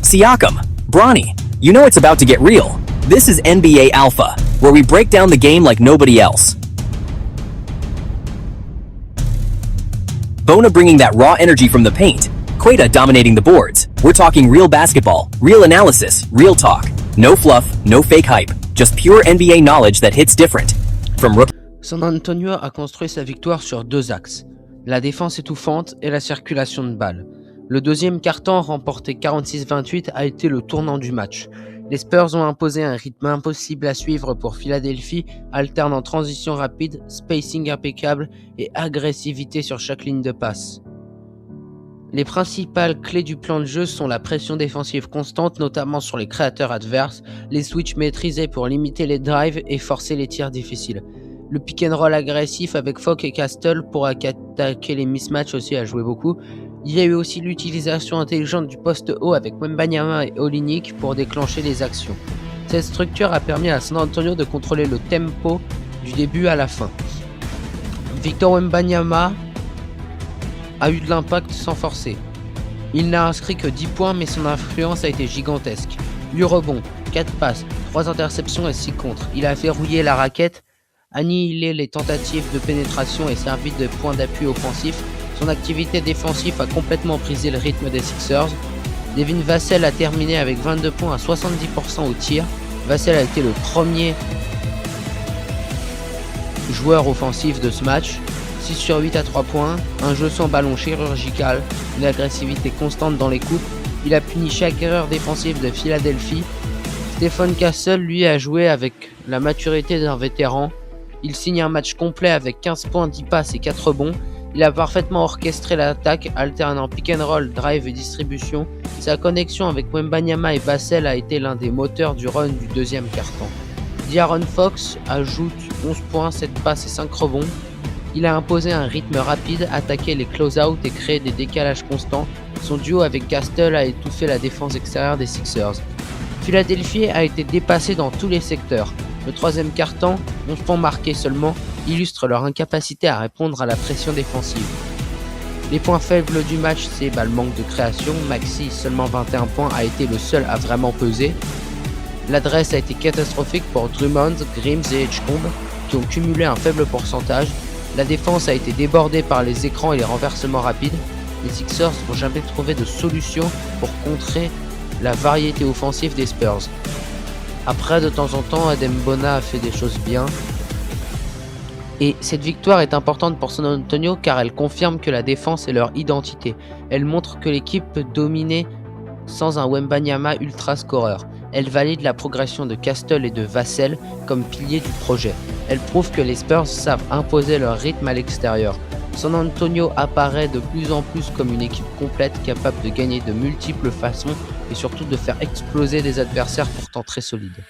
Siakam, Bronny, you know it's about to get real. This is NBA Alpha, where we break down the game like nobody else. Bona bringing that raw energy from the paint, Queta dominating the boards. We're talking real basketball, real analysis, real talk. No fluff, no fake hype, just pure NBA knowledge that hits different. From rookie. San Antonio a construit sa victoire sur deux axes, la défense étouffante et la circulation de balles. Le deuxième quart-temps, remporté 46-28, a été le tournant du match. Les Spurs ont imposé un rythme impossible à suivre pour Philadelphie, alternant transition rapide, spacing impeccable et agressivité sur chaque ligne de passe. Les principales clés du plan de jeu sont la pression défensive constante, notamment sur les créateurs adverses, les switches maîtrisés pour limiter les drives et forcer les tirs difficiles. Le pick and roll agressif avec Fogg et Castle pour attaquer les mismatchs aussi a joué beaucoup. Il y a eu aussi l'utilisation intelligente du poste haut avec Wembanyama et Olynyk pour déclencher les actions. Cette structure a permis à San Antonio de contrôler le tempo du début à la fin. Victor Wembanyama a eu de l'impact sans forcer. Il n'a inscrit que 10 points mais son influence a été gigantesque. 8 rebonds, 4 passes, 3 interceptions et 6 contres. Il a fait rouiller la raquette, annihilé les tentatives de pénétration et servi de point d'appui offensif. Son activité défensive a complètement brisé le rythme des Sixers. Devin Vassell a terminé avec 22 points à 70% au tir. Vassell a été le premier joueur offensif de ce match. 6 sur 8 à 3 points, un jeu sans ballon chirurgical, une agressivité constante dans les coupes. Il a puni chaque erreur défensive de Philadelphie. Stephen Castle, lui, a joué avec la maturité d'un vétéran. Il signe un match complet avec 15 points, 10 passes et 4 rebonds. Il a parfaitement orchestré l'attaque, alternant pick and roll, drive et distribution. Sa connexion avec Wembanyama et Vassell a été l'un des moteurs du run du deuxième quart-temps. De'Aaron Fox ajoute 11 points, 7 passes et 5 rebonds. Il a imposé un rythme rapide, attaqué les close-out et créé des décalages constants. Son duo avec Castle a étouffé la défense extérieure des Sixers. Philadelphie a été dépassé dans tous les secteurs. Le troisième quart-temps, 11 points marqués seulement, illustre leur incapacité à répondre à la pression défensive. Les points faibles du match, c'est le manque de création. Maxey, seulement 21 points, a été le seul à vraiment peser. L'adresse a été catastrophique pour Drummond, Grimes et Edgecombe, qui ont cumulé un faible pourcentage. La défense a été débordée par les écrans et les renversements rapides. Les Sixers n'ont jamais trouvé de solution pour contrer la variété offensive des Spurs. Après, de temps en temps, Adem Bona a fait des choses bien. Et cette victoire est importante pour San Antonio car elle confirme que la défense est leur identité. Elle montre que l'équipe peut dominer sans un Wembanyama ultra scoreur. Elle valide la progression de Castle et de Vassell comme piliers du projet. Elle prouve que les Spurs savent imposer leur rythme à l'extérieur. San Antonio apparaît de plus en plus comme une équipe complète capable de gagner de multiples façons et surtout de faire exploser des adversaires pourtant très solides.